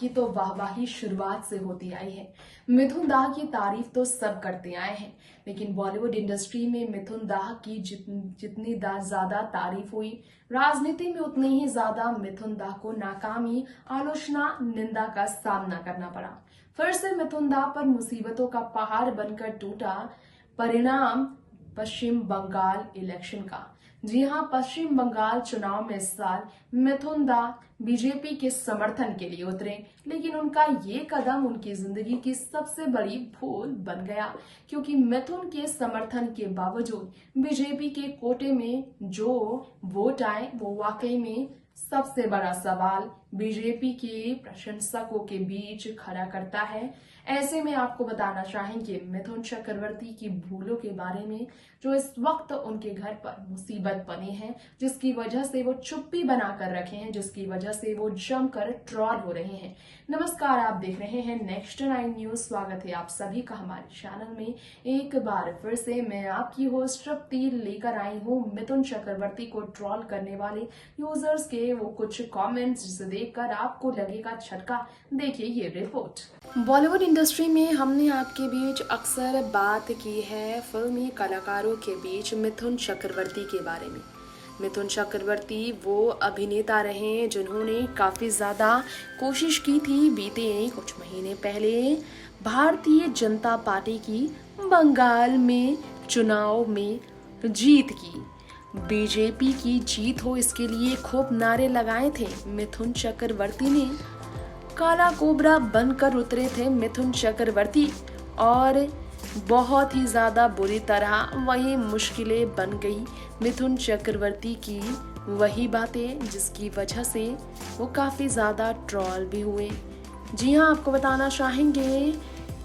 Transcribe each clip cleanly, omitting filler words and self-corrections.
की तो वाहवाही शुरुआत से होती आई है। मिथुन दाह की तारीफ तो सब करते आए हैं, लेकिन बॉलीवुड इंडस्ट्री में मिथुन दाह की जितनी ज्यादा तारीफ हुई, राजनीति में उतनी ही ज्यादा मिथुन दाह को नाकामी, आलोचना, निंदा का सामना करना पड़ा। फिर से मिथुन दाह पर मुसीबतों का पहाड़ बनकर टूटा परिणाम पश्चिम बंगाल इलेक्शन का। जी हां, पश्चिम बंगाल चुनाव में इस साल मिथुन दाह बीजेपी के समर्थन के लिए उतरे, लेकिन उनका ये कदम उनकी जिंदगी की सबसे बड़ी भूल बन गया, क्योंकि मिथुन के समर्थन के बावजूद बीजेपी के कोटे में जो वोट आए वो वाकई में सबसे बड़ा सवाल बीजेपी के प्रशंसकों के बीच खड़ा करता है। ऐसे में आपको बताना चाहेंगे मिथुन चक्रवर्ती की भूलों के बारे में, जो इस वक्त उनके घर पर मुसीबत बने हैं, जिसकी वजह से वो चुप्पी बनाकर रखे हैं, जिसकी वजह से वो जमकर ट्रॉल हो रहे हैं। नमस्कार, आप देख रहे हैं नेक्स्ट 9 न्यूज। स्वागत है आप सभी का हमारे चैनल में। एक बार फिर से मैं आपकी होस्ट तृप्ति लेकर आई हूँ मिथुन चक्रवर्ती को ट्रॉल करने वाले यूजर्स के वो कुछ कमेंट्स, जिसे देखकर आपको लगेगा झटका। देखिए ये रिपोर्ट। बॉलीवुड इंडस्ट्री में हमने आपके बीच अक्सर बात की है फिल्मी कलाकारों के बीच मिथुन चक्रवर्ती के बारे में। मिथुन चक्रवर्ती वो अभिनेता रहे जिन्होंने काफ़ी ज़्यादा कोशिश की थी बीते कुछ महीने पहले भारतीय जनता पार्टी की बंगाल में चुनाव में जीत की, बीजेपी की जीत हो, इसके लिए खूब नारे लगाए थे। मिथुन चक्रवर्ती ने काला कोबरा बनकर उतरे थे मिथुन चक्रवर्ती, और बहुत ही ज़्यादा बुरी तरह वही मुश्किलें बन गई मिथुन चक्रवर्ती की, वही बातें जिसकी वजह से वो काफ़ी ज़्यादा ट्रॉल भी हुए। जी हाँ, आपको बताना चाहेंगे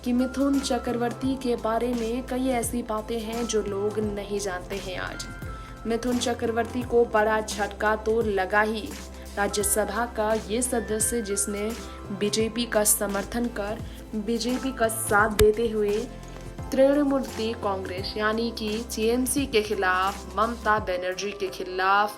कि मिथुन चक्रवर्ती के बारे में कई ऐसी बातें हैं जो लोग नहीं जानते हैं। आज मिथुन चक्रवर्ती को बड़ा झटका तो लगा ही। राज्यसभा का ये सदस्य जिसने बीजेपी का समर्थन कर बीजेपी का साथ देते हुए तृणमूल कांग्रेस यानी कि टीएमसी के खिलाफ, ममता बनर्जी के खिलाफ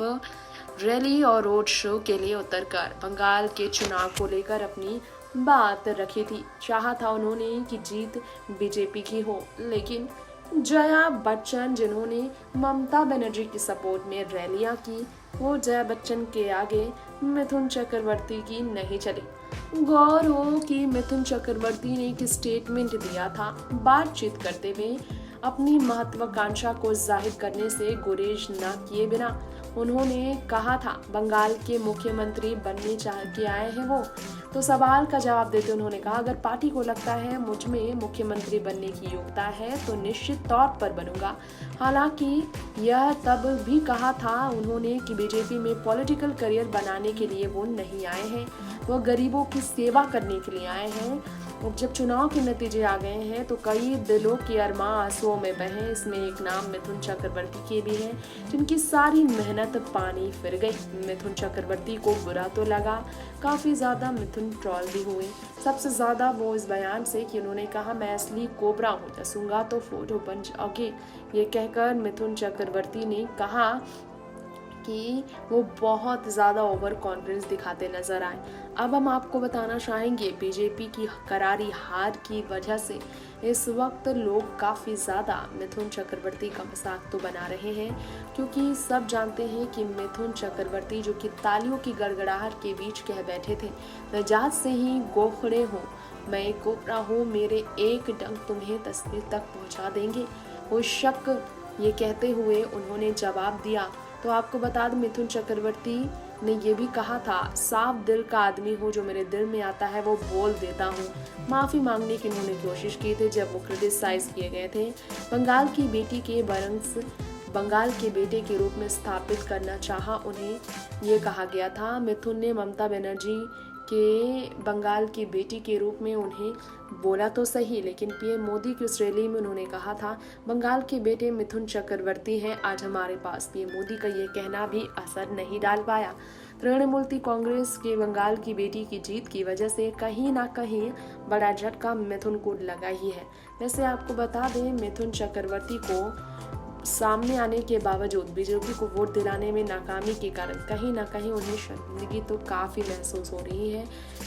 रैली और रोड शो के लिए उतरकर बंगाल के चुनाव को लेकर अपनी बात रखी थी। चाहा था उन्होंने कि जीत बीजेपी की हो, लेकिन जया बच्चन जिन्होंने ममता बनर्जी की सपोर्ट में रैलियां की, वो जया बच्चन के आगे मिथुन चक्रवर्ती की नहीं चली। गौर हो कि मिथुन चक्रवर्ती ने एक स्टेटमेंट दिया था, बातचीत करते हुए अपनी महत्वाकांक्षा को जाहिर करने से गुरेज न किए बिना उन्होंने कहा था बंगाल के मुख्यमंत्री बनने चाह के आए हैं वो। तो सवाल का जवाब देते उन्होंने कहा, अगर पार्टी को लगता है मुझ में मुख्यमंत्री बनने की योग्यता है तो निश्चित तौर पर बनूंगा। हालांकि यह तब भी कहा था उन्होंने कि बीजेपी में पॉलिटिकल करियर बनाने के लिए वो नहीं आए हैं, वो गरीबों की सेवा करने के लिए आए हैं। जब चुनाव के नतीजे आ गए हैं तो कई दिलों की अरमां आंसुओं में बहे। इसमें एक नाम मिथुन चक्रवर्ती के भी है, जिनकी सारी मेहनत पानी फिर गई। मिथुन चक्रवर्ती को बुरा तो लगा, काफ़ी ज़्यादा मिथुन ट्रॉल भी हुए। सबसे ज़्यादा वो इस बयान से कि उन्होंने कहा मैं असली कोबरा हूँ, दसूंगा तो फोटो बन जाओगे। ये कहकर मिथुन चक्रवर्ती ने कहा कि वो बहुत ज़्यादा ओवर कॉन्फिडेंस दिखाते नजर आए। अब हम आपको बताना चाहेंगे बीजेपी की करारी हार की वजह से इस वक्त लोग काफ़ी ज़्यादा मिथुन चक्रवर्ती का मजाक तो बना रहे हैं, क्योंकि सब जानते हैं कि मिथुन चक्रवर्ती जो कि तालियों की गड़गड़ाहट के बीच कह बैठे थे, नजात से ही गोखड़े हो, मैं कोबरा हूँ, मेरे एक डंक तुम्हें तस्वीर तक पहुँचा देंगे, वो शक ये कहते हुए उन्होंने जवाब दिया। तो आपको बता दें मिथुन चक्रवर्ती ने ये भी कहा था, साफ दिल का आदमी हो, जो मेरे दिल में आता है वो बोल देता हूँ। माफ़ी मांगने की उन्होंने कोशिश की थी जब वो क्रिटिसाइज किए गए थे। बंगाल की बेटी के बरंस बंगाल के बेटे के रूप में स्थापित करना चाहा उन्हें ये कहा गया था। मिथुन ने ममता बनर्जी के बंगाल की बेटी के रूप में उन्हें बोला तो सही, लेकिन पीएम मोदी की उस रैली में उन्होंने कहा था बंगाल के बेटे मिथुन चक्रवर्ती हैं आज हमारे पास। पीएम मोदी का ये कहना भी असर नहीं डाल पाया। तृणमूल कांग्रेस के बंगाल की बेटी की जीत की वजह से कहीं ना कहीं बड़ा झटका मिथुन को लगा ही है। वैसे आपको बता दें मिथुन चक्रवर्ती को सामने आने के बावजूद बीजेपी को वोट दिलाने में नाकामी के कारण कहीं ना कहीं उन्हें शर्मिंदगी तो काफ़ी महसूस हो रही है,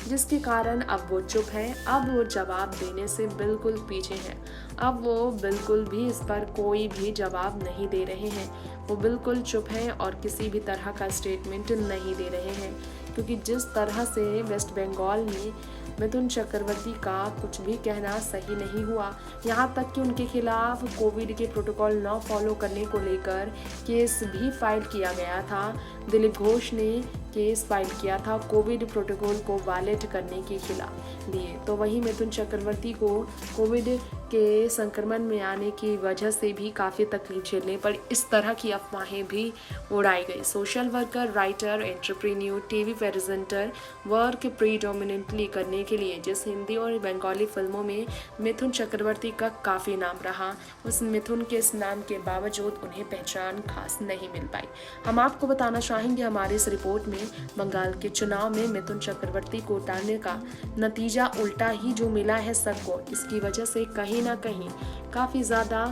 जिसके कारण अब वो चुप हैं। अब वो जवाब देने से बिल्कुल पीछे हैं। अब वो बिल्कुल भी इस पर कोई भी जवाब नहीं दे रहे हैं। वो बिल्कुल चुप हैं और किसी भी तरह का स्टेटमेंट नहीं दे रहे हैं, क्योंकि जिस तरह से वेस्ट बंगाल में मिथुन चक्रवर्ती का कुछ भी कहना सही नहीं हुआ। यहाँ तक कि उनके खिलाफ कोविड के प्रोटोकॉल न फॉलो करने को लेकर केस भी फाइल किया गया था। दिलीप घोष ने केस फाइल किया था कोविड प्रोटोकॉल को वायलेट करने के खिलाफ लिए। तो वहीं मिथुन चक्रवर्ती को कोविड के संक्रमण में आने की वजह से भी काफ़ी तकलीफ झेलने पड़ी। इस तरह की अफवाहें भी उड़ाई गई। Social worker, writer, entrepreneur, TV presenter work predominantly करने के लिए जिस हिंदी और बंगाली फिल्मों में मिथुन चक्रवर्ती का काफ़ी नाम रहा, उस मिथुन के इस नाम के बावजूद उन्हें पहचान खास नहीं मिल पाई। हम आपको बताना चाहेंगे हमारी इस रिपोर्ट में बंगाल के चुनाव में मिथुन चक्रवर्ती को उतारने का नतीजा उल्टा ही जो मिला है सबको। इसकी वजह से कहीं ना कहीं काफ़ी ज़्यादा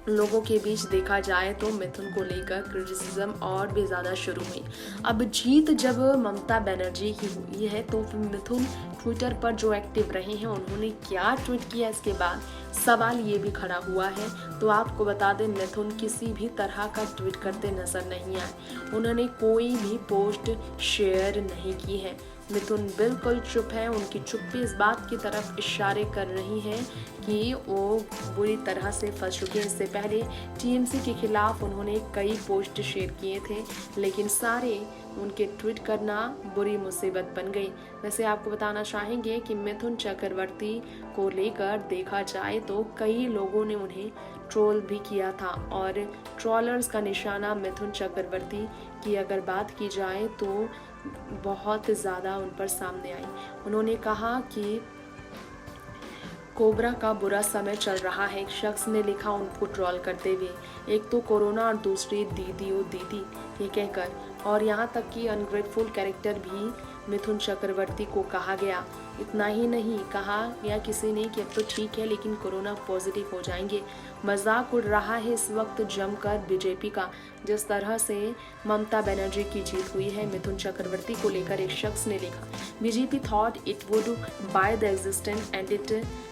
लोगों के बीच देखा जाए तो मिथुन को लेकर क्रिटिसिज्म और भी ज़्यादा शुरू हुई। अब जीत जब ममता बनर्जी की हुई है तो फिर मिथुन ट्विटर पर जो एक्टिव रहे हैं, उन्होंने क्या ट्वीट किया इसके बाद सवाल ये भी खड़ा हुआ है। तो आपको बता दें, मिथुन किसी भी तरह का ट्वीट करते नजर नहीं आए। उन्होंने कोई भी पोस्ट शेयर नहीं की है। मिथुन बिल्कुल चुप है। उनकी चुप्पी इस बात की तरफ इशारे कर रही है कि वो बुरी तरह से फंस चुके हैं। इससे पहले टीएमसी के खिलाफ उन्होंने कई पोस्ट शेयर किए थे, लेकिन सारे उनके ट्वीट करना बुरी मुसीबत बन गई। वैसे आपको बताना चाहेंगे कि मिथुन चक्रवर्ती को लेकर देखा जाए तो कई लोगों ने उन्हें ट्रोल भी किया था, और ट्रोलर्स का निशाना मिथुन चक्रवर्ती की अगर बात की जाए तो बहुत ज़्यादा उन पर सामने आई। उन्होंने कहा कि कोबरा का बुरा समय चल रहा है, एक शख्स ने लिखा उनको ट्रोल करते हुए, एक तो कोरोना और दूसरी दीदी ओ दीदी ये कहकर, और यहाँ तक कि अनग्रेटफुल कैरेक्टर भी मिथुन चक्रवर्ती को कहा गया। इतना ही नहीं कहा या किसी ने कि अब तो ठीक है लेकिन कोरोना पॉजिटिव हो जाएंगे। मजाक उड़ रहा है इस वक्त जमकर बीजेपी का। जिस तरह से ममता बनर्जी की जीत हुई है, मिथुन चक्रवर्ती को लेकर एक शख्स ने लिखा, BJP thought it would by the existence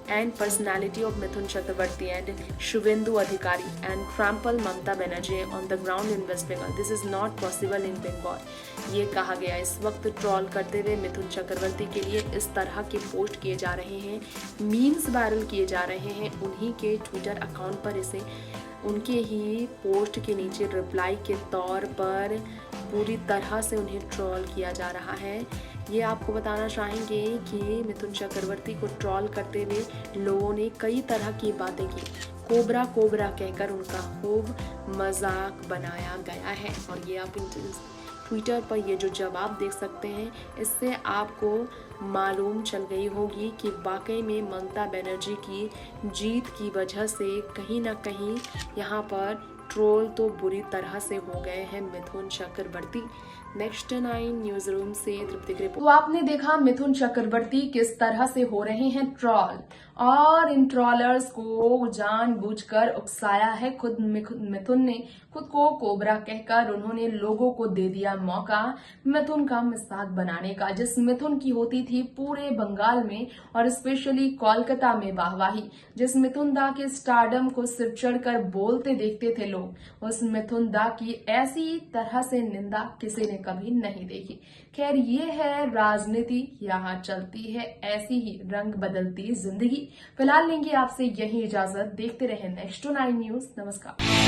and personality of Mithun Chakraborty and Suvendu Adhikari and trample Mamata Banerjee on the ground in west Bengal. This is not possible in Bengal. ये कहा गया। इस वक्त ट्रोल करते हुए मिथुन चक्रवर्ती के लिए इस तरह के पोस्ट किए जा रहे हैं, मीम्स वायरल किए जा रहे हैं। उन्हीं के ट्विटर अकाउंट पर इसे उनके ही पोस्ट के नीचे रिप्लाई के तौर पर पूरी तरह से उन्हें ट्रोल किया जा रहा है। ये आपको बताना चाहेंगे कि मिथुन चक्रवर्ती को ट्रोल करते हुए लोगों ने कई तरह की बातें की। कोबरा कोबरा कहकर उनका खूब मजाक बनाया गया है, और ये आप ट्विटर पर ये जो जवाब देख सकते हैं, इससे आपको मालूम चल गई होगी कि वाकई में ममता बनर्जी की जीत की वजह से कहीं ना कहीं यहाँ पर ट्रोल तो बुरी तरह से हो गए हैं Mithun Chakraborty. Next 9 news room से तृप्ति की रिपोर्ट। तो आपने देखा मिथुन चक्रवर्ती किस तरह से हो रहे हैं ट्रोल, और इन ट्रोलर्स को जानबूझकर उकसाया है। खुद मिथुन ने खुद को कोबरा कहकर उन्होंने लोगों को दे दिया मौका मिथुन का मजाक बनाने का। जिस मिथुन की होती थी पूरे बंगाल में और स्पेशली कोलकाता में वाहवाही, जिस मिथुन दा के स्टारडम को सिर चढ़कर बोलते देखते थे लोग, उस मिथुन दा की ऐसी तरह से निंदा किसी ने कभी नहीं देखी। खैर, ये है राजनीति, यहाँ चलती है ऐसी ही रंग बदलती जिंदगी। फिलहाल लेंगे आपसे यही इजाजत। देखते रहे नेक्स्ट 9 न्यूज। नमस्कार।